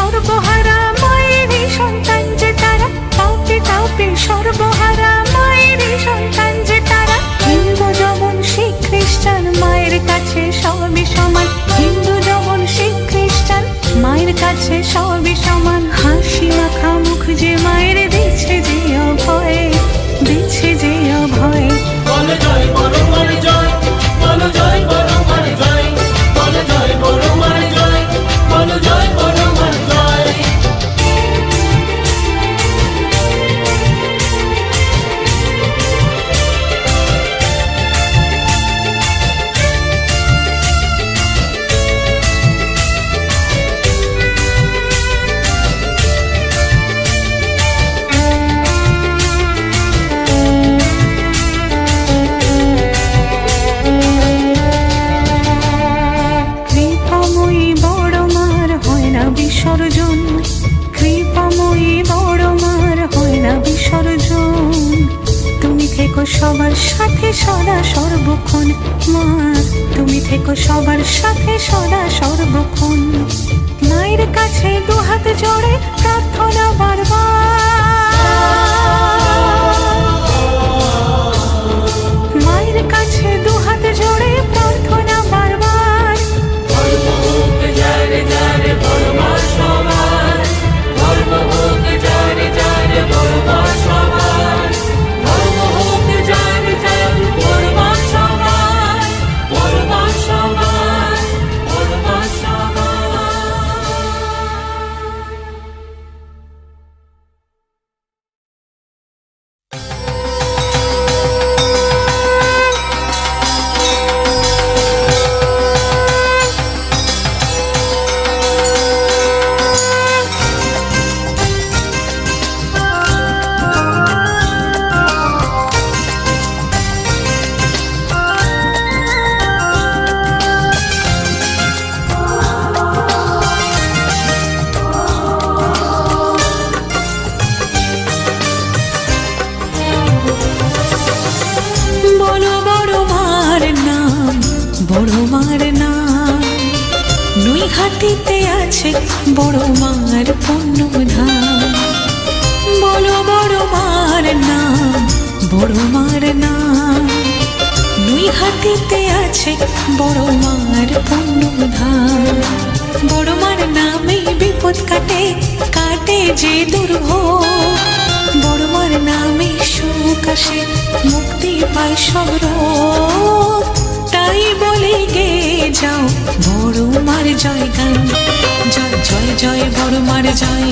সর্বহারা মায়েরই সন্তান যে তারা, তাওপে তাওপে সর্বহারা মায়েরই সন্তান যে তারা। হিন্দু যেমন শিখ খ্রিস্টান মায়ের কাছে সবই সমান, হিন্দু যেমন শিখ খ্রিস্টান মায়ের কাছে সবই সমান। হাসি মাখা মুখ যে মায়ের দিচ্ছে যে অভয়, দিচ্ছে যে অভয়। বলো জয় বড় মার জয়, বলো জয় বড় মার জয়, বলো জয় বড় মার জয়, বলো জয় বড় মার জয়। কৃপাময়ী বড় মার হয় না বিসর্জন, কৃপাময়ী বড় মার হয় না বিসর্জন। তুমি থেকো সবার সাথে সদা সর্বক্ষণ মা, তুমি থেকো সবার সাথে সদা সর্বক্ষণ। মায়ের কাছে দুহাত জোড়ে প্রার্থনা বারবার, মায়ের কাছে দুহাত জোড়ে প্রার্থনা বারবার। ধর্ম হোক যার যার বড় মা সবার, ধর্ম হোক যার যার বড় মা সবার, ধর্ম হোক যার যার বড় মা সবার, বড় মা সবার, বড় মা বলো বড় মার নাম, বড় মার নাম। নৈহাটিতে আছে বড় মার পুণ্যধাম। বলো বড় মার নাম, বড় মার নাম। নৈহাটিতে আছে বড় মার পুণ্যধাম। বড় মার নামে বিপদ কাটে, কাটে যে দুর্ভোগ। বড় মার নামে সুখ আসে, মুক্তি পায় সব রোগ। তাই বলে গে যাও বড় মার জয় গান। জয় জয় জয় বড় মার জয়,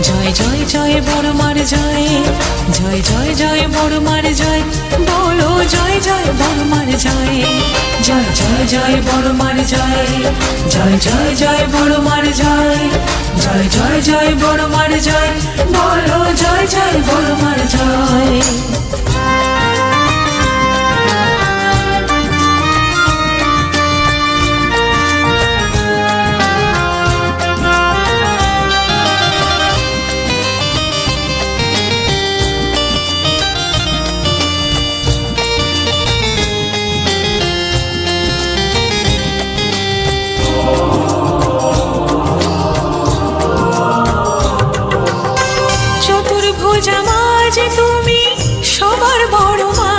জয় জয় জয় বড় মার জয়, জয় জয় জয় বড় মার জয়। বলো জয় জয় বড় মার জয়, জয় জয় জয় বড় মার জয়, জয় জয় জয় বড় মার জয়, জয় জয় জয় বড় মার জয়। বলো জয় জয় বড় মার জয়। চতুর্ভুজা মা যে তুমি সবার বড় মা,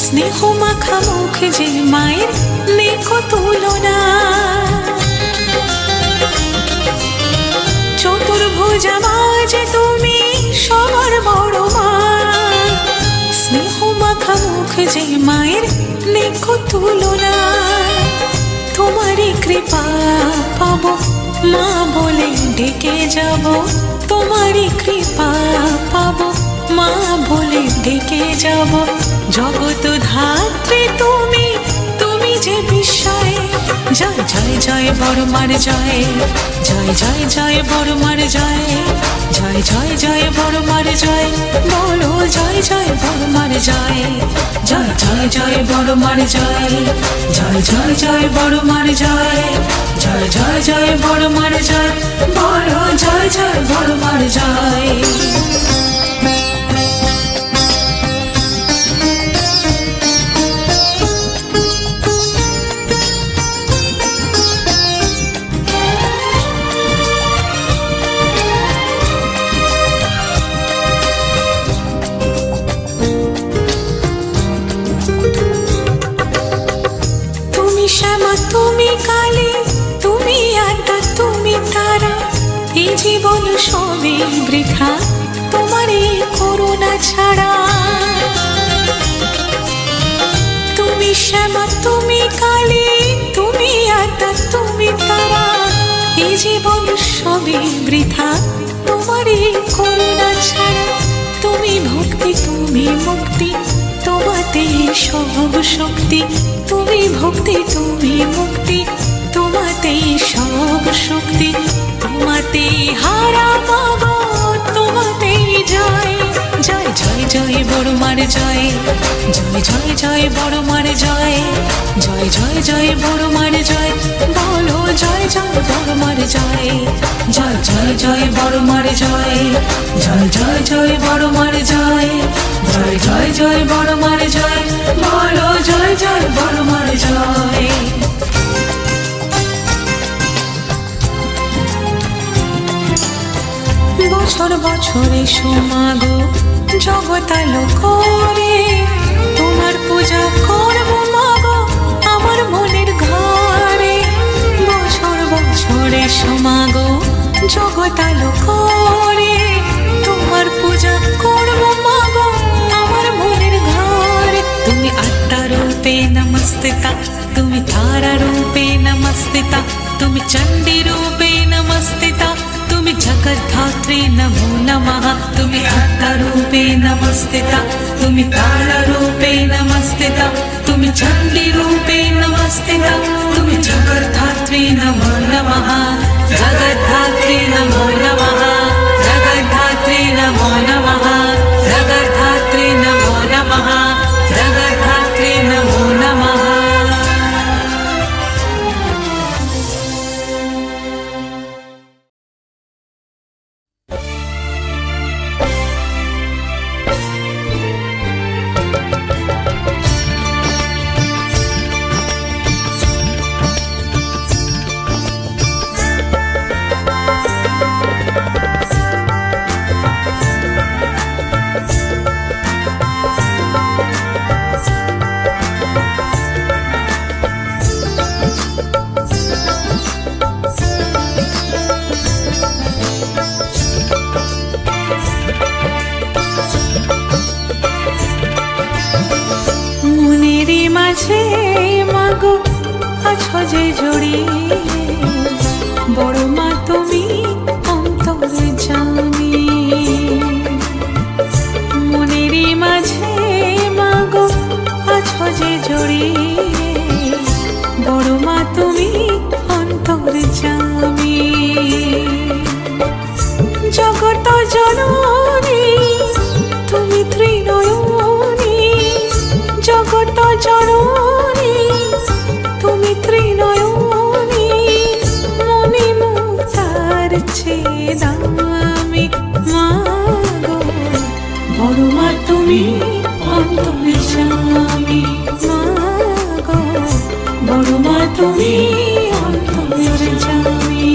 স্নেহ মাখা মুখ যে মায়ের নেকো তুলনা। চতুর্ভুজা মা যে তুমি সবার বড় মা, স্নেহ মাখা মুখ যে মায়ের নেকো তুলনা। তোমারই কৃপা পাবো মা বলে ডেকে যাব, তোমারই কৃপা পাবো মা বলে ডেকে যাব। জগৎ ধাত্রী তুমি, তুমি যে বিস্ময়। জয় জয় জয় বড় মার জয়, জয় জয় জয় বড় মার জয়, জয় জয় জয় বড় মার জয়। বলো জয় জয় বড় মার জয়, জয় জয় জয় বড় মার জয়, জয় জয় জয় বড় মার জয়, জয় জয় জয় বড় মার জয়। বলো জয় জয় বড় মার জয়। জীবন সবই বৃথা তোমারই করুণা ছাড়া। তুমি শ্যামা তুমি কালী তুমি আত্মা তুমি তারা, এই জীবন সবই বৃথা তোমারই করুণা ছাড়া। তুমি ভক্তি তুমি মুক্তি তোমাতে সব শক্তি, তুমি ভক্তি তুমি মুক্তি তোমাতে সব শক্তি। তোমাতে হারা পাবো তোমাতে জয়, জয় জয় জয় বড় মার জয়, জয় জয় জয় বড় মার জয়, জয় জয় জয় বড় মার জয়, বলো জয় জয় বড় মার জয়, জয় জয় জয় বড় মার জয়, জয় জয় জয় বড় মার জয়, জয় জয় জয় বড় মার জয়, বলো জয় জয় বড় মার জয়। বছর বছরে সমাগো জগতালো করে, তোমার পূজা করবো মাগো আমার মনের ঘরে। বছর বছরে সমাগো জগতালো করে, তোমার পূজা করবো মাগো আমার মনের ঘরে। তুমি আত্মা রূপে নমস্তিতা, তুমি তারা রূপে নমস্তিতা, তুমি চণ্ডী রূপে নমস্তিতা, তুমি জগদ্ধাত্রী নমো নমঃ। তুমি আত্মা রূপে নমস্তিতা, তুমি তারা রূপে নমস্তিতা, তুমি চণ্ডী রূপে নমস্তিতা, তুমি জগদ্ধাত্রী নমো নমঃ। জগদ্ধাত্রী নমো নমঃ, জগদ্ধাত্রী নমো নমঃ, জগদ্ধাত্রী নমো নমঃ, জগদ্ধাত্রী নমো নমঃ। মাঝে মাগো আছো যে জড়িয়ে, বড় মা তুমি অন্তরে জানি। মনেরই মাঝে মাগো আছো যে জড়িয়ে, বড় মা তুমি অন্তরে জানি। জগত জননী তুমি ত্রিনয়নী, জগত জননী তুমি ত্রিনয়নী, মনে মুক্তার চেয়ে দামি মাগো, বড় মা তুমি অন্তরে জানি। মাগো বড় মা তুমি অন্তরে জানি।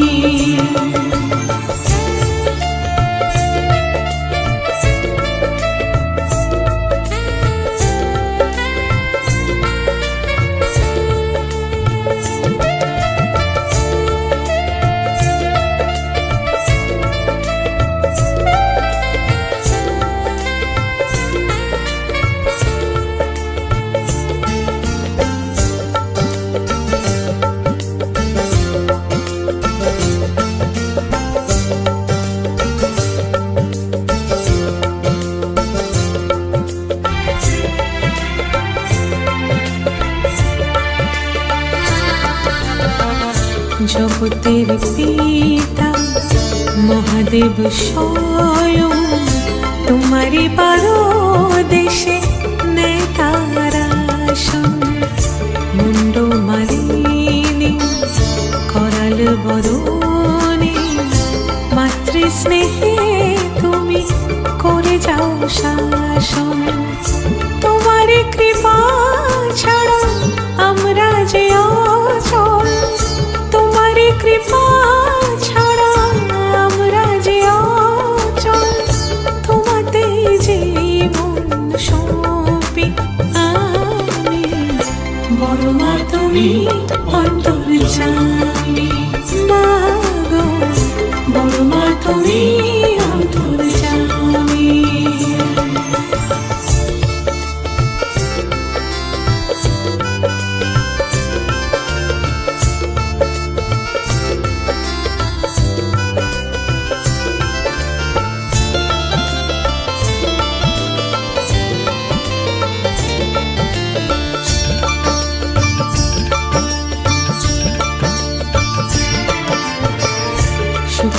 জগতের পিতা মহাদেব স্বয়ং, তোমারি পারদেশে নেয় তারাসন। মুন্ড মালিনী করাল বরণে, মাতৃ স্নেহে তুমি করে যাও শাসন। তোমারি কৃপা ছাড়া আমরা যে অচল, তোমারি কৃপা ছাড়া আমরা যে অচল। তোমাতে জীবন সঁপি আমি, বড় মা তুমি অন্তর্যামী। মাগো বড় মা তুমি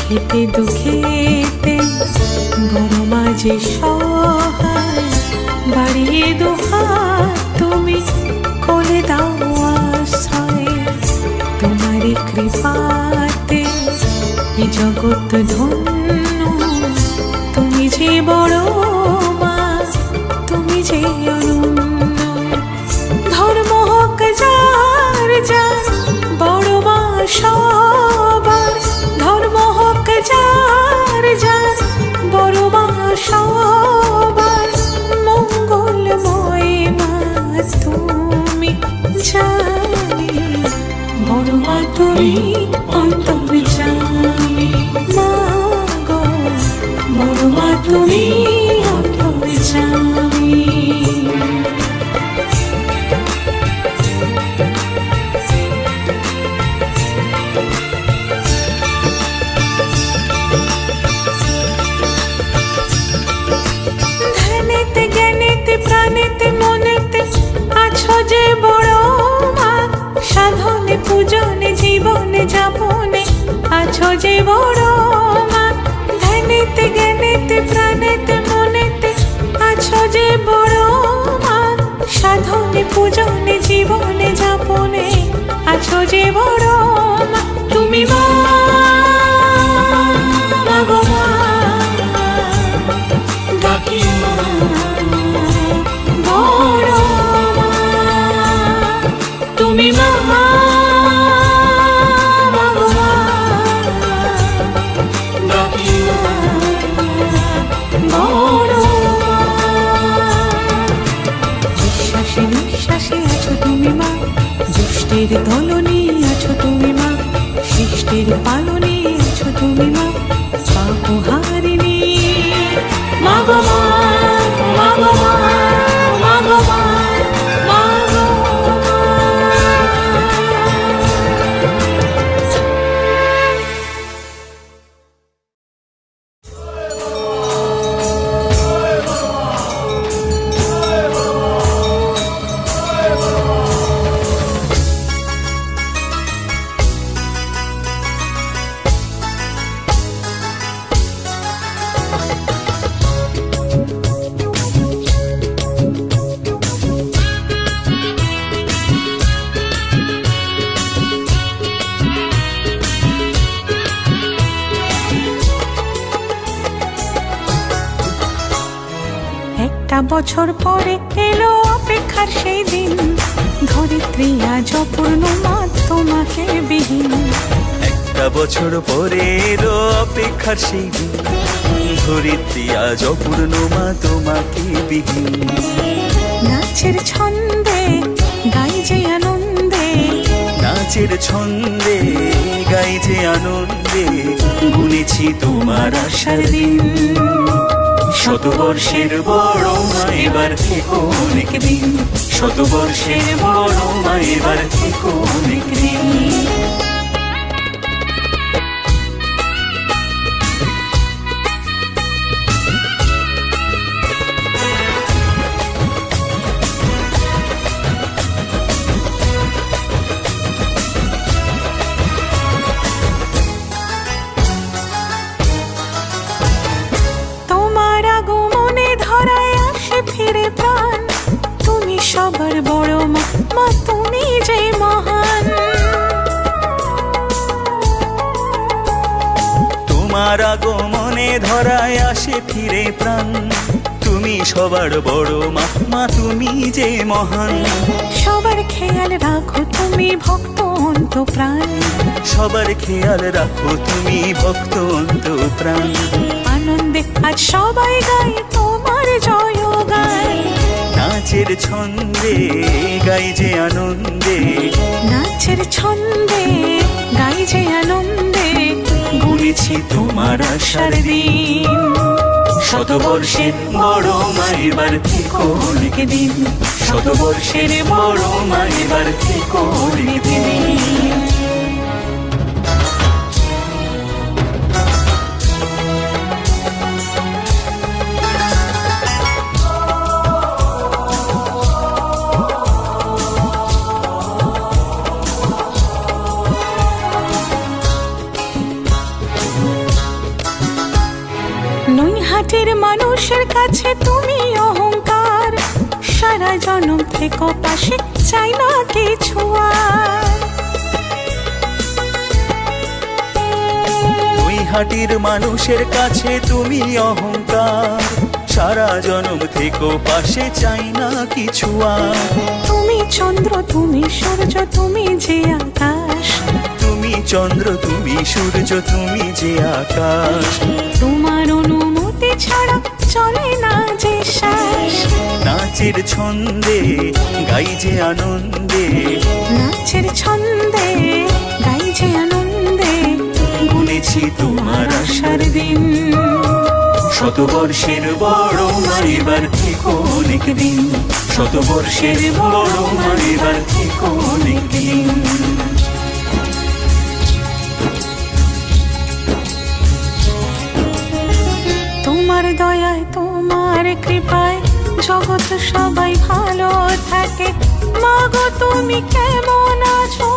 সুখেতে দুঃখেতে বড় মাঝে সহায়, বাড়িয়ে দুহাত তুমি কোলে দাও আশ্রয়। তোমারই কৃপাতে এ জগৎ ধন্য, তুমি যে বড় মা, তুমি যে অনন্য। ধর্ম হোক যার যার, বড় মা সবার। ধর্ম হোক যার যার, বড় মা সবার। মঙ্গলময় মা তুমি জানি, বড় মা তুমি অন্তর্যামী। মা গো, বড় মা তুমি অন্তর্যামী। ধ্যানেতে জ্ঞানেতে প্রাণেতে মনেতে আছো যে বড় মা। সাধনে পূজনে জীবনে যাপনে আছো যে বড় মা। ধ্যানেতে জ্ঞানেতে প্রাণেতে মনেতে আছো যে বড় মা। সাধনে পূজনে জীবনে যাপনে আছো যে বড় মা। তুমি মা, মা গো মা, ডাকি মা, বড় মা। তুমি মা, মা গো মা, ডাকি মা, বড় মা। বিশ্বাসে নিঃশ্বাসে আছো তুমি মা, দুষ্টের দলনে আছো তুমি মা। সৃষ্টির পালনে আছো তুমি মা, পাপহারিণী। মা গো মা, মা গো মা, মা গো মা, মা গো মা। একটা বছর পরে এলো অপেক্ষার সেই দিন, ধরিত্রী আজ অপূর্ণ মা তোমাকে বিহীন। একটা বছর পরে এলো অপেক্ষার সেই দিন, ধরিত্রী আজ অপূর্ণ মা তোমাকে বিহীন। নাচের ছন্দে গাই যে আনন্দে, নাচের ছন্দে গাই যে আনন্দে, গুনেছি তোমার আশার দিন। শতবর্ষের বড় মা এবার থেকো অনেক দিন, শতবর্ষের বড় মা এবার থেকো অনেক দিন। সবার বড় মা, মা তুমি যে মহান। তোমার আগমনে ধরায় আসে ফিরে প্রাণ, তুমি সবার বড় মা, মা তুমি যে মহান। সবার খেয়াল রাখো তুমি ভক্ত অন্ত প্রাণ, সবার খেয়াল রাখো তুমি ভক্ত অন্ত প্রাণ। আনন্দে আজ সবাই গাই তোমার জয় গায়, নাচের ছন্দে গাই যে আনন্দে, নাচের ছন্দে গাই যে আনন্দে, গুনেছি তোমার আশার দিন। শতবর্ষের বড় মা এবার থেকো অনেক দিন, শতবর্ষের বড় মা এবার থেকো অনেক দিন। হাটির মানুষের কাছে তুমি অহংকার, সারা জনম থেকে পাশে চাই না কিছু আর। হাটির মানুষের কাছে তুমি অহংকার, সারা জনম থেকে পাশে চাই না কিছু আর। তুমি চন্দ্র তুমি সূর্য তুমি যে আকাশ, তুমি চন্দ্র তুমি সূর্য তুমি যে আকাশ। তোমার অনুমতি ছাড়া চলে না যে শ্বাস। নাচের ছন্দে গাই যে আনন্দে, নাচের ছন্দে গাই যে আনন্দে, গুনেছি তোমার আশার দিন। শতবর্ষের বড় মারিবার থেকে অনেক দিন, শতবর্ষের বড় মারিবার থেকে অনেক দিন। তোমার দয়ায় তোমার কৃপায় জগৎ সবাই ভালো থাকে। মাগো তুমি কেমন আছো,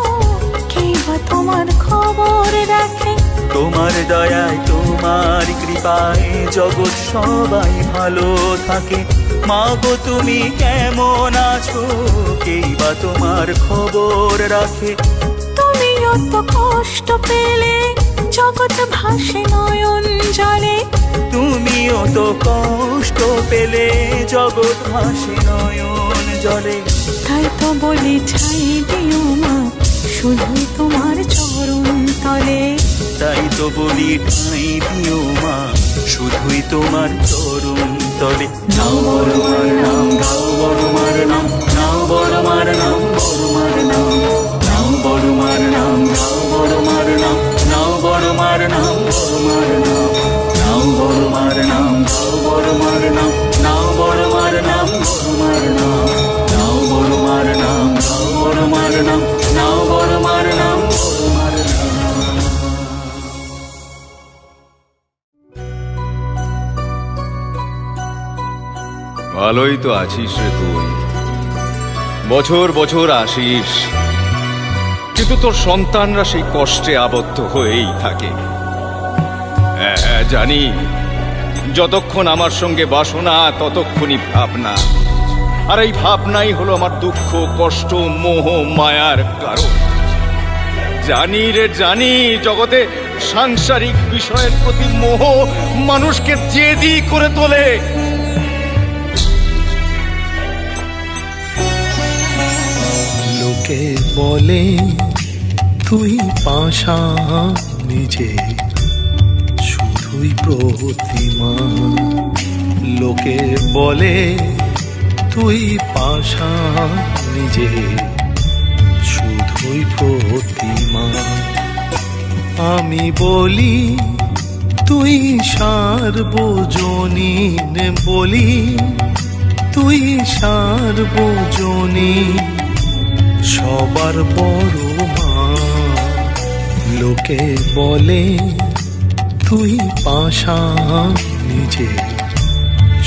কে বা তোমার খবর রাখে। তোমার দয়ায় তোমার কৃপায় জগৎ সবাই ভালো থাকে। মাগো তুমি কেমন আছো, কেই বা তোমার খবর রাখে। তুমি অত কষ্ট পেলে জগৎ ভাসে নয়ন জলে। তুমিও তো কষ্ট পেলে জগৎ ভাসে নয়ন জলে। তাই তো বলি ঠাই দিও মা শুধুই তোমার চরণ তলে। তাই তো বলি ঠাই দিও মা শুধুই তোমার চরণ তলে। নাও বড় মার নাম, গাও বড় মার নাম, নাও বড় মার নাম, বড় মার নাম। নাও বড় মার নাম, গাও বড় মার নাম, নাও বড় মার নাম, বড় মার নাম। নাও বড় মার নাম, গাও বড় মার নাম, নাও বড় মার নাম, বড় মার নাম। নাও বড় মার নাম, গাও বড় মার নাম, নাও বড় মার নাম, বড় মার নাম। ভালোই তো আছিস রে তুই, বছর বছর আসিস, কিন্তু তোর সন্তানরা সেই কষ্টে আবদ্ধ হয়েই থাকে। হ্যাঁ জানি, যতক্ষণ আমার সঙ্গে বাসনা ততক্ষণই ভাবনা, আর এই ভাবনাই হলো আমার দুঃখ কষ্ট মোহ মায়ার কারণ। জানি রে জানি, জগতে সাংসারিক বিষয়ের প্রতি মোহ মানুষকে জেদি করে তোলে। লোকে বলে তুই পাষাণ নিজে শুধুই প্রতিমা। লোকে বলে তুই পাষাণ নিজে শুধুই প্রতিমা। আমি বলি তুই সার্বজনীন, বলি তুই সার্বজনীন সবার বড় মা। লোকে বলে তুই পাষাণ নিজে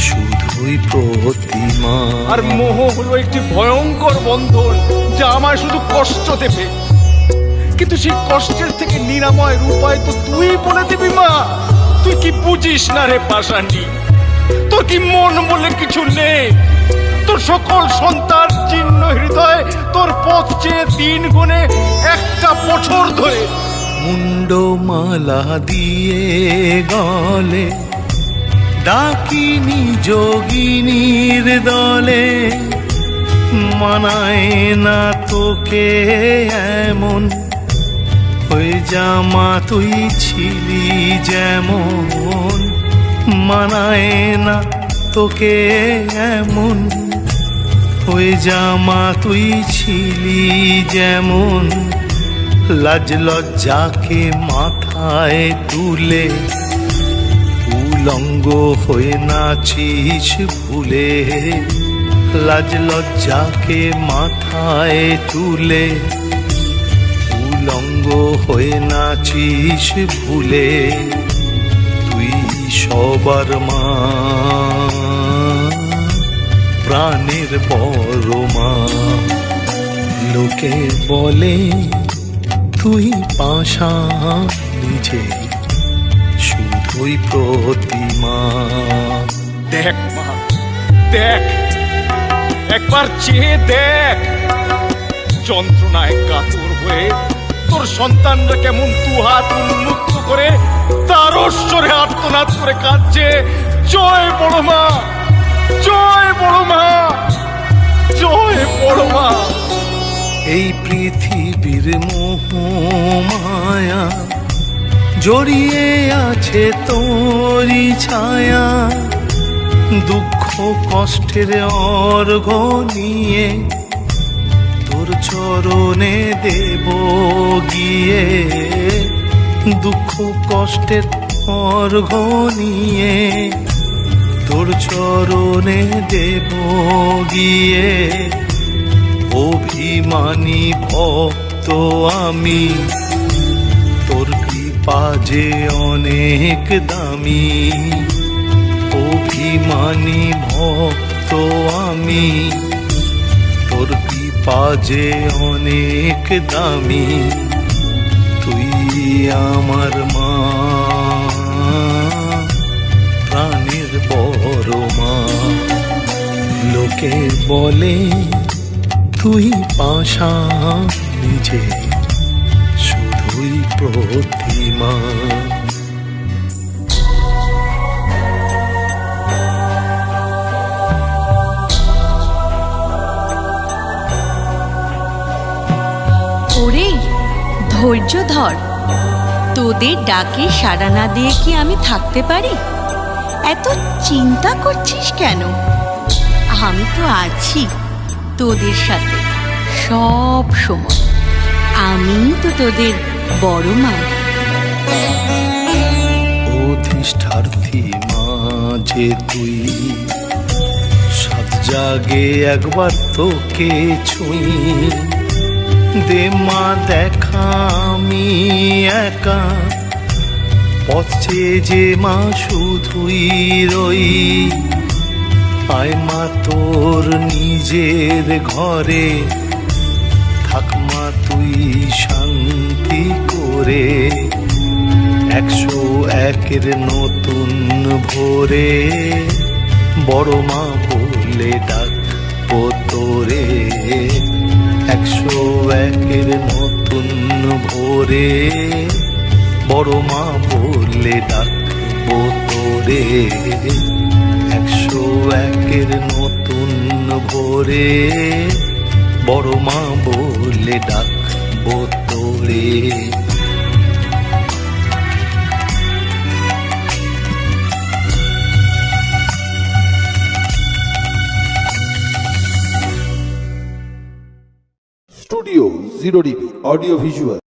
শুধুই প্রতিমা। আর মোহ হলো একটি ভয়ঙ্কর বন্ধন, যা আমায় শুধু কষ্ট দেবে, কিন্তু সেই কষ্টের থেকে নিরাময়ের উপায় তো তুই বলে দিবি মা। তুই কি বুঝিস না রে পাষাণী? তোর কি মন বলে কিছু নেই? তোর সকল সন্তান চিহ্ন হৃদয় তোর পথ চেয়ে দিন গুনে একটা বছর ধরে। মুন্ডমালা দিয়ে গলে ডাকিনি যোগিনীর দলে, মানায় না তোকে এমন, ওই জামা তুই ছিলি যেমন। মানায় না তোকে এমন, ওই জামা তুই ছিলি যেমন। লাজ লজ্জাকে মাথায় তুলে উলঙ্গ হয়ে নাচিস ভুলে। লাজ লজ্জাকে মাথায় তুলে উলঙ্গ হয়ে নাচিস ভুলে। তুই সবার মা, প্রাণের বড় মা। লোকে বলে তুই পাষাণ নিজে শুধু ওই প্রতিমা। দেখ মা, দেখ, একবার চেয়ে দেখ, যন্ত্রণায় কাতর হয়ে তোর সন্তানরা কেমন দু হাত উন্মুক্ত করে তার স্বরে আর্তনাদ করে কাঁদছে, জয় বড় মা, জয় বড় মা, জয় বড় মা। এই পৃথিবীর মোহ মায়া জড়িয়ে আছে তোরই ছায়া, দুঃখ কষ্টের অর্ঘ নিয়ে তোর চরণে দেব গিয়ে, দুঃখ কষ্টের অর্ঘ নিয়ে তোর চরণে দেব গিয়ে। অভিমানী ভক্ত আমি, তোর কৃপা যে অনেক দামি। অভিমানী ভক্ত আমি, তোর কৃপা যে অনেক দামি। তুই আমার মা, প্রাণের বড় মা। লোকে বলে তুই পাষাণ নিজে, শুধুই প্রতিমা। ওরে ধৈর্য ধর, তোদের ডাকে সাড়া না দিয়ে কি আমি থাকতে পারি? এত চিন্তা করছিস কেন? আমি তো আছি তোদের সাথে সব সময়। আমি তো তোদের বড় মা। অধিষ্ঠার্থী মা যে তুই, সাত জাগে একবার তোকে ছুঁই। দে মা দেখা আমি একা, পথে যে মা শুধুই রই। আয় মা তোর নিজের ঘরে, থাক মা তুই শান্তি করে। 101 নতুন ভোরে বড় মা বলে ডাকবো তোরে। 101 নতুন ভোরে বড় মা বলে ডাকবো তোরে। 101 নতুন ভোরে বড় মা বলে ডাকবো তোরে। Studio 0DB Audio Visual